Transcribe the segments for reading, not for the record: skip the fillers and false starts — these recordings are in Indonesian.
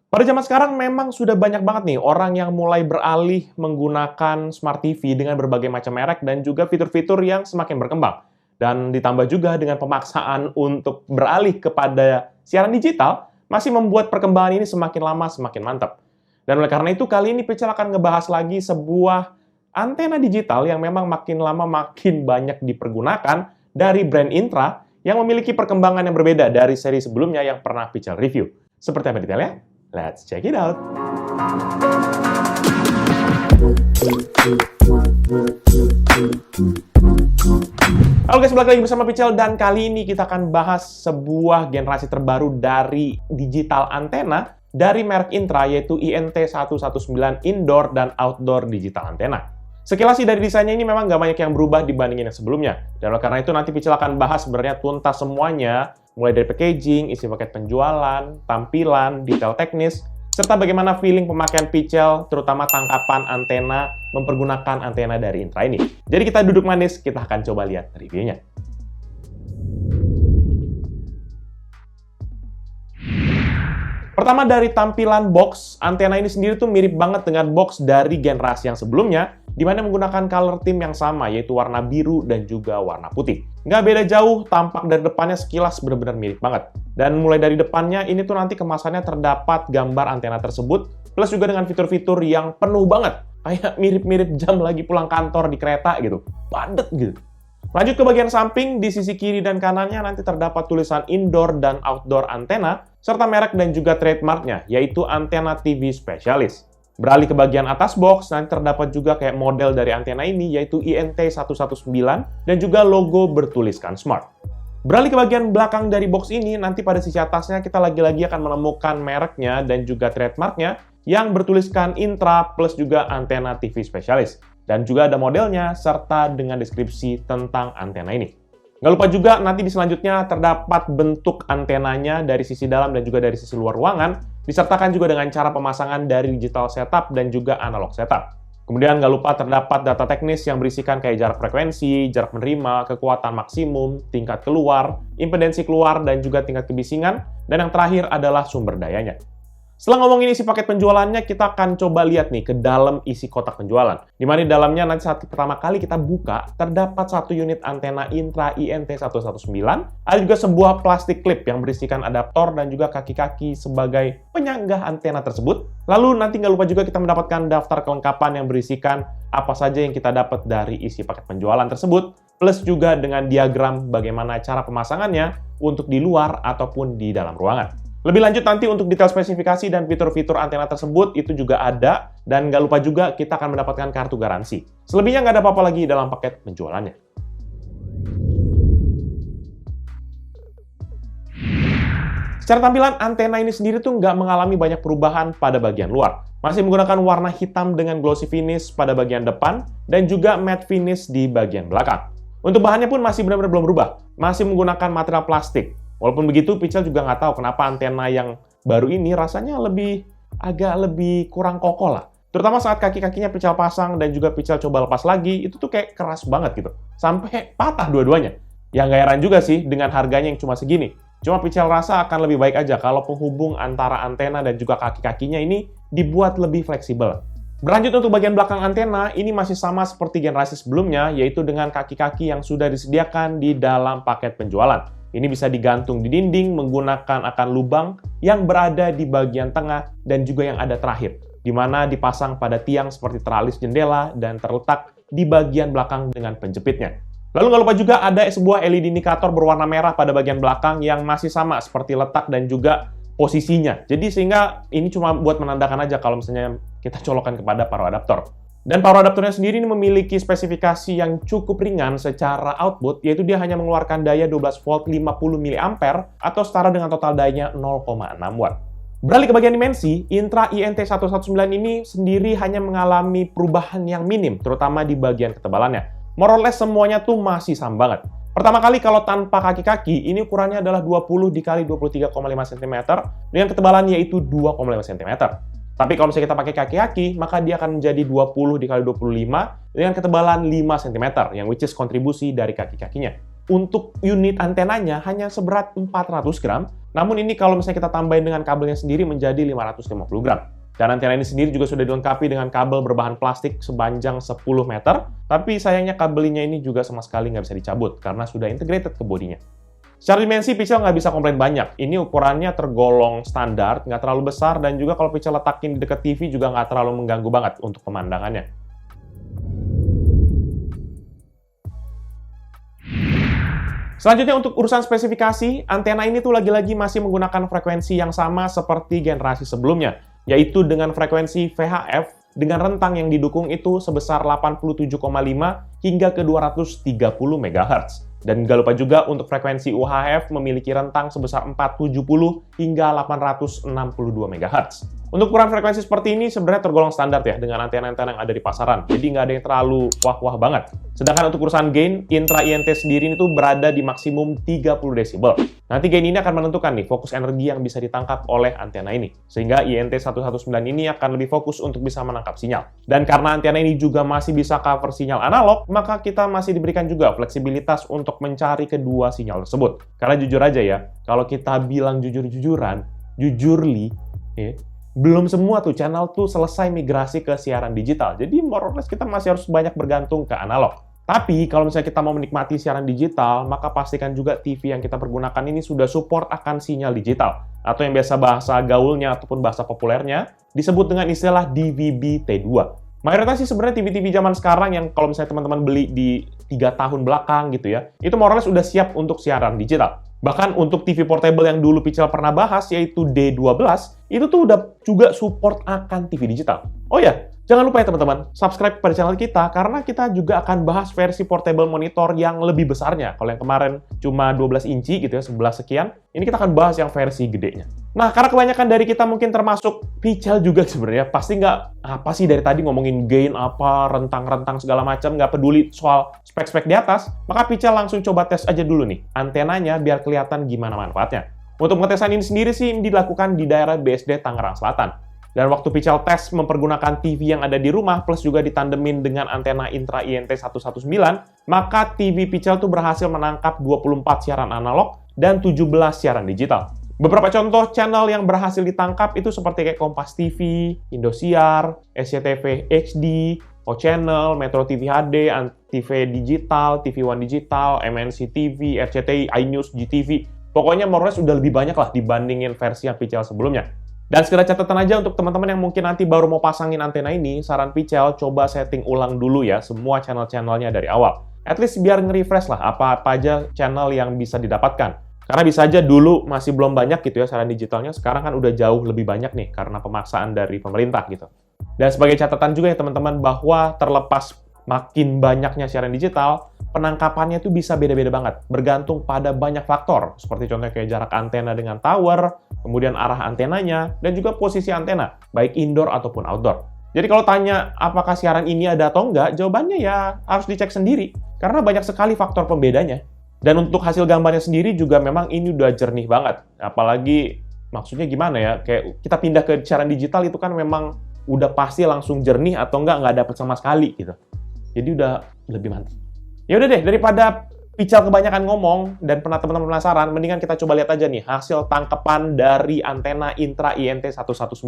Pada zaman sekarang memang sudah banyak banget nih orang yang mulai beralih menggunakan Smart TV dengan berbagai macam merek dan juga fitur-fitur yang semakin berkembang. Dan ditambah juga dengan pemaksaan untuk beralih kepada siaran digital, masih membuat perkembangan ini semakin lama semakin mantap. Dan oleh karena itu, kali ini Pecel akan ngebahas lagi sebuah antena digital yang memang makin lama makin banyak dipergunakan dari brand Intra yang memiliki perkembangan yang berbeda dari seri sebelumnya yang pernah Pecel review. Seperti apa detailnya? Let's check it out. Halo guys, balik lagi bersama Pecel dan kali ini kita akan bahas sebuah generasi terbaru dari digital antena dari merek Intra, yaitu INT119 Indoor dan Outdoor Digital Antena. Sekilas sih dari desainnya ini memang nggak banyak yang berubah dibandingin yang sebelumnya. Dan oleh karena itu nanti Pecel akan bahas sebenarnya tuntas semuanya, mulai dari packaging, isi paket penjualan, tampilan, detail teknis, serta bagaimana feeling pemakaian Pecel, terutama tangkapan antena mempergunakan antena dari Intra ini. Jadi kita duduk manis, kita akan coba lihat reviewnya. Pertama dari tampilan box, antena ini sendiri tuh mirip banget dengan box dari generasi yang sebelumnya, di mana menggunakan color theme yang sama, yaitu warna biru dan juga warna putih. Nggak beda jauh, tampak dari depannya sekilas benar-benar mirip banget. Dan mulai dari depannya, ini tuh nanti kemasannya terdapat gambar antena tersebut, plus juga dengan fitur-fitur yang penuh banget. Kayak mirip-mirip jam lagi pulang kantor di kereta gitu. Padet gitu. Lanjut ke bagian samping, di sisi kiri dan kanannya nanti terdapat tulisan indoor dan outdoor antena, serta merek dan juga trademarknya, yaitu Antena TV Specialist. Beralih ke bagian atas box, nanti terdapat juga kayak model dari antena ini, yaitu INT119, dan juga logo bertuliskan Smart. Beralih ke bagian belakang dari box ini, nanti pada sisi atasnya kita lagi-lagi akan menemukan mereknya dan juga trademarknya, yang bertuliskan Intra plus juga Antena TV Specialist. Dan juga ada modelnya, serta dengan deskripsi tentang antena ini. Nggak lupa juga, nanti di selanjutnya terdapat bentuk antenanya dari sisi dalam dan juga dari sisi luar ruangan, disertakan juga dengan cara pemasangan dari digital setup dan juga analog setup. Kemudian nggak lupa terdapat data teknis yang berisikan kayak jarak frekuensi, jarak menerima, kekuatan maksimum, tingkat keluar, impedensi keluar, dan juga tingkat kebisingan, dan yang terakhir adalah sumber dayanya. Setelah ngomongin isi paket penjualannya, kita akan coba lihat nih ke dalam isi kotak penjualan. Di mana di dalamnya nanti saat pertama kali kita buka, terdapat satu unit antena Intra INT119. Ada juga sebuah plastik clip yang berisikan adaptor dan juga kaki-kaki sebagai penyanggah antena tersebut. Lalu nanti nggak lupa juga kita mendapatkan daftar kelengkapan yang berisikan apa saja yang kita dapat dari isi paket penjualan tersebut, plus juga dengan diagram bagaimana cara pemasangannya untuk di luar ataupun di dalam ruangan. Lebih lanjut nanti untuk detail spesifikasi dan fitur-fitur antena tersebut itu juga ada, dan nggak lupa juga kita akan mendapatkan kartu garansi. Selebihnya nggak ada apa-apa lagi dalam paket penjualannya. Secara tampilan, antena ini sendiri tuh nggak mengalami banyak perubahan pada bagian luar. Masih menggunakan warna hitam dengan glossy finish pada bagian depan, dan juga matte finish di bagian belakang. Untuk bahannya pun masih benar-benar belum berubah. Masih menggunakan material plastik. Walaupun begitu, Pecel juga nggak tahu kenapa antena yang baru ini rasanya agak lebih kurang kokoh lah. Terutama saat kaki-kakinya Pecel pasang dan juga Pecel coba lepas lagi, itu tuh kayak keras banget gitu. Sampai patah dua-duanya. Ya nggak heran juga sih dengan harganya yang cuma segini. Cuma Pecel rasa akan lebih baik aja kalau penghubung antara antena dan juga kaki-kakinya ini dibuat lebih fleksibel. Berlanjut untuk bagian belakang antena, ini masih sama seperti generasi sebelumnya, yaitu dengan kaki-kaki yang sudah disediakan di dalam paket penjualan. Ini bisa digantung di dinding menggunakan akan lubang yang berada di bagian tengah dan juga yang ada terakhir, di mana dipasang pada tiang seperti teralis jendela dan terletak di bagian belakang dengan penjepitnya. Lalu nggak lupa juga ada sebuah LED indikator berwarna merah pada bagian belakang yang masih sama seperti letak dan juga posisinya. Jadi sehingga ini cuma buat menandakan aja kalau misalnya kita colokan kepada power adaptor. Dan power adaptornya sendiri ini memiliki spesifikasi yang cukup ringan secara output, yaitu dia hanya mengeluarkan daya 12 volt 50 mA atau setara dengan total dayanya 0,6 watt. Beralih ke bagian dimensi, Intra INT119 ini sendiri hanya mengalami perubahan yang minim, terutama di bagian ketebalannya. More or less semuanya tuh masih sama banget. Pertama kali kalau tanpa kaki-kaki, ini ukurannya adalah 20 x 23,5 cm dengan ketebalan yaitu 2,5 cm. Tapi kalau misalnya kita pakai kaki-kaki, maka dia akan menjadi 20 x 25 dengan ketebalan 5 cm, yang which is kontribusi dari kaki-kakinya. untuk unit antenanya hanya seberat 400 gram, namun ini kalau misalnya kita tambahin dengan kabelnya sendiri menjadi 550 gram. Dan antena ini sendiri juga sudah dilengkapi dengan kabel berbahan plastik sepanjang 10 meter, tapi sayangnya kabelnya ini juga sama sekali nggak bisa dicabut karena sudah integrated ke bodinya. Secara dimensi, Pichel nggak bisa komplain banyak. Ini ukurannya tergolong standar, nggak terlalu besar, dan juga kalau Pichel letakin di dekat TV juga nggak terlalu mengganggu banget untuk pemandangannya. Selanjutnya untuk urusan spesifikasi, antena ini tuh lagi-lagi masih menggunakan frekuensi yang sama seperti generasi sebelumnya, yaitu dengan frekuensi VHF dengan rentang yang didukung itu sebesar 87,5 hingga ke 230 MHz. Dan nggak lupa juga untuk frekuensi UHF memiliki rentang sebesar 470 hingga 862 MHz. Untuk ukuran frekuensi seperti ini sebenarnya tergolong standar ya dengan antena-antena yang ada di pasaran. Jadi nggak ada yang terlalu wah-wah banget. Sedangkan untuk urusan gain, Intra INT sendiri itu berada di maksimum 30 desibel. Nanti gain ini akan menentukan nih fokus energi yang bisa ditangkap oleh antena ini. Sehingga INT 119 ini akan lebih fokus untuk bisa menangkap sinyal. Dan karena antena ini juga masih bisa cover sinyal analog, maka kita masih diberikan juga fleksibilitas untuk mencari kedua sinyal tersebut. Karena jujur aja ya, kalau kita bilang jujur-jujuran, jujurly, ya, belum semua tuh channel tuh selesai migrasi ke siaran digital. Jadi more or less kita masih harus banyak bergantung ke analog. Tapi kalau misalnya kita mau menikmati siaran digital, maka pastikan juga TV yang kita pergunakan ini sudah support akan sinyal digital. Atau yang biasa bahasa gaulnya ataupun bahasa populernya disebut dengan istilah DVB-T2. Mayoritas sih sebenarnya TV-TV zaman sekarang yang kalau misalnya teman-teman beli di 3 tahun belakang gitu ya, itu more or less udah siap untuk siaran digital. Bahkan untuk TV portable yang dulu Pichel pernah bahas, yaitu D12, itu tuh udah juga support akan TV digital. Oh ya, jangan lupa ya teman-teman, subscribe pada channel kita, karena kita juga akan bahas versi portable monitor yang lebih besarnya. Kalau yang kemarin cuma 12 inci gitu ya, 11 sekian, ini kita akan bahas yang versi gedenya. Nah, karena kebanyakan dari kita mungkin termasuk Pichel juga sebenarnya, pasti nggak apa sih dari tadi ngomongin gain apa, rentang-rentang segala macam, nggak peduli soal spek-spek di atas, maka Pichel langsung coba tes aja dulu nih, antenanya biar kelihatan gimana manfaatnya. Untuk pengetesan ini sendiri sih dilakukan di daerah BSD Tangerang Selatan. Dan waktu Pichel tes mempergunakan TV yang ada di rumah plus juga ditandemin dengan antena Intra INT 119, maka TV Pichel tuh berhasil menangkap 24 siaran analog dan 17 siaran digital. Beberapa contoh channel yang berhasil ditangkap itu seperti kayak Kompas TV, Indosiar, SCTV HD, O Channel, Metro TV HD, Antv Digital, TV One Digital, MNC TV, RCTI, iNews, GTV. Pokoknya more or less udah lebih banyak lah dibandingin versi yang Pichel sebelumnya. Dan sekedar catatan aja untuk teman-teman yang mungkin nanti baru mau pasangin antena ini, saran Pichel coba setting ulang dulu ya semua channel-channelnya dari awal. At least biar nge-refresh lah apa-apa aja channel yang bisa didapatkan. Karena bisa aja dulu masih belum banyak gitu ya siaran digitalnya, sekarang kan udah jauh lebih banyak nih karena pemaksaan dari pemerintah gitu. Dan sebagai catatan juga ya teman-teman bahwa terlepas makin banyaknya siaran digital, penangkapannya tuh bisa beda-beda banget, bergantung pada banyak faktor, seperti contohnya kayak jarak antena dengan tower, kemudian arah antenanya, dan juga posisi antena, baik indoor ataupun outdoor. Jadi kalau tanya apakah siaran ini ada atau enggak, jawabannya ya harus dicek sendiri, karena banyak sekali faktor pembedanya. Dan untuk hasil gambarnya sendiri juga memang ini udah jernih banget. Apalagi maksudnya gimana ya, kayak kita pindah ke siaran digital itu kan memang udah pasti langsung jernih atau nggak dapet sama sekali gitu. Jadi udah lebih mantap. Ya udah deh, daripada Pichel kebanyakan ngomong dan teman-teman penasaran, mendingan kita coba lihat aja nih hasil tangkapan dari antena Intra INT 119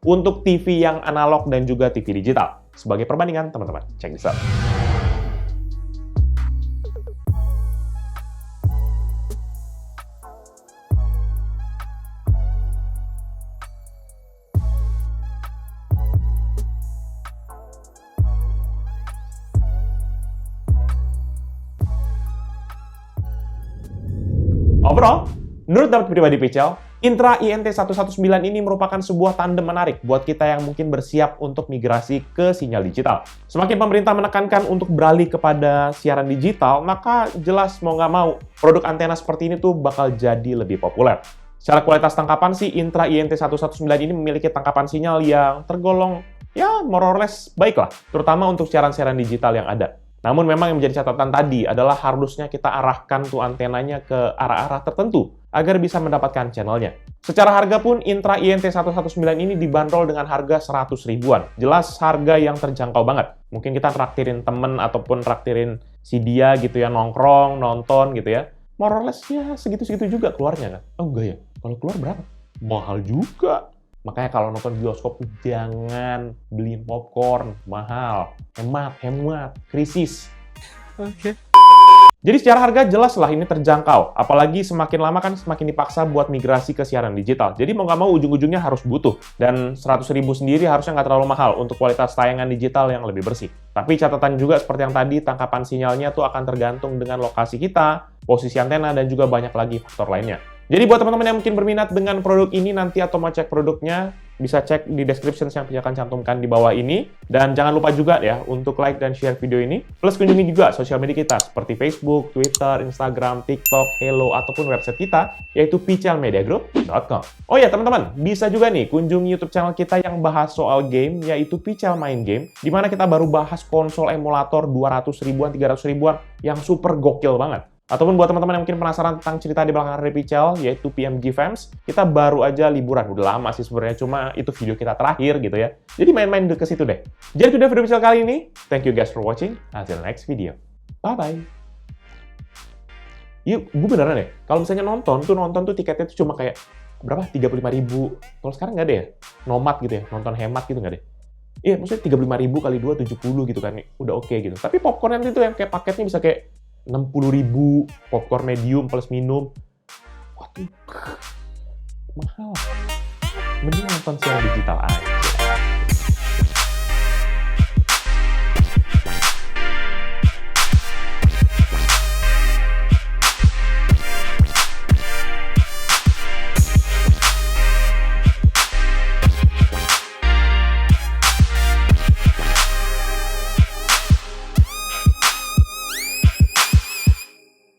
untuk TV yang analog dan juga TV digital. Sebagai perbandingan, teman-teman, check this out. Overall, menurut data pribadi Pichel, Intra INT 119 ini merupakan sebuah tandem menarik buat kita yang mungkin bersiap untuk migrasi ke sinyal digital. Semakin pemerintah menekankan untuk beralih kepada siaran digital, maka jelas mau nggak mau, produk antena seperti ini tuh bakal jadi lebih populer. Secara kualitas tangkapan sih, Intra INT 119 ini memiliki tangkapan sinyal yang tergolong, ya more or less baik lah, terutama untuk siaran-siaran digital yang ada. Namun memang yang menjadi catatan tadi adalah harusnya kita arahkan tuh antenanya ke arah-arah tertentu agar bisa mendapatkan channelnya. Secara harga pun Intra INT 119 ini dibanderol dengan harga 100 ribuan. Jelas harga yang terjangkau banget. Mungkin kita traktirin temen ataupun traktirin si dia gitu ya, nongkrong, nonton gitu ya. More or less ya segitu-segitu juga keluarnya kan. Oh enggak ya? Kalau keluar berapa? Mahal juga. Makanya kalau nonton bioskop tuh jangan beliin popcorn, mahal. Hemat, krisis. Oke. Jadi secara harga jelas lah ini terjangkau. Apalagi semakin lama kan semakin dipaksa buat migrasi ke siaran digital. Jadi mau nggak mau ujung-ujungnya harus butuh. Dan 100.000 sendiri harusnya nggak terlalu mahal untuk kualitas tayangan digital yang lebih bersih. Tapi catatan juga seperti yang tadi, tangkapan sinyalnya tuh akan tergantung dengan lokasi kita, posisi antena, dan juga banyak lagi faktor lainnya. Jadi buat teman-teman yang mungkin berminat dengan produk ini nanti atau mau cek produknya, bisa cek di description yang saya akan cantumkan di bawah ini. Dan jangan lupa juga ya untuk like dan share video ini. Plus kunjungi juga sosial media kita seperti Facebook, Twitter, Instagram, TikTok, Hello, ataupun website kita yaitu picalmediagroup.com. Oh ya teman-teman, bisa juga nih kunjungi YouTube channel kita yang bahas soal game yaitu Pical Main Game, di mana kita baru bahas konsol emulator 200 ribuan, 300 ribuan yang super gokil banget. Ataupun buat teman-teman yang mungkin penasaran tentang cerita di belakang dari Pical, yaitu PMG Fans, kita baru aja liburan. Udah lama sih sebenarnya, cuma itu video kita terakhir gitu ya. Jadi main-main ke situ deh. Jadi itu udah video Pical kali ini. Thank you guys for watching. Until next video. Bye-bye. Yuk, gue beneran deh. Kalau misalnya nonton tuh tiketnya tuh cuma kayak, berapa? 35.000. Kalau sekarang nggak ada ya? Nomad gitu ya, nonton hemat gitu nggak deh? Iya, maksudnya 35.000 kali 2, 70 gitu kan. Udah oke gitu. Tapi popcorn nanti tuh yang kayak paketnya bisa kayak 60.000, popcorn medium plus minum. Waduh, mahal. Mending nonton siaran digital aja.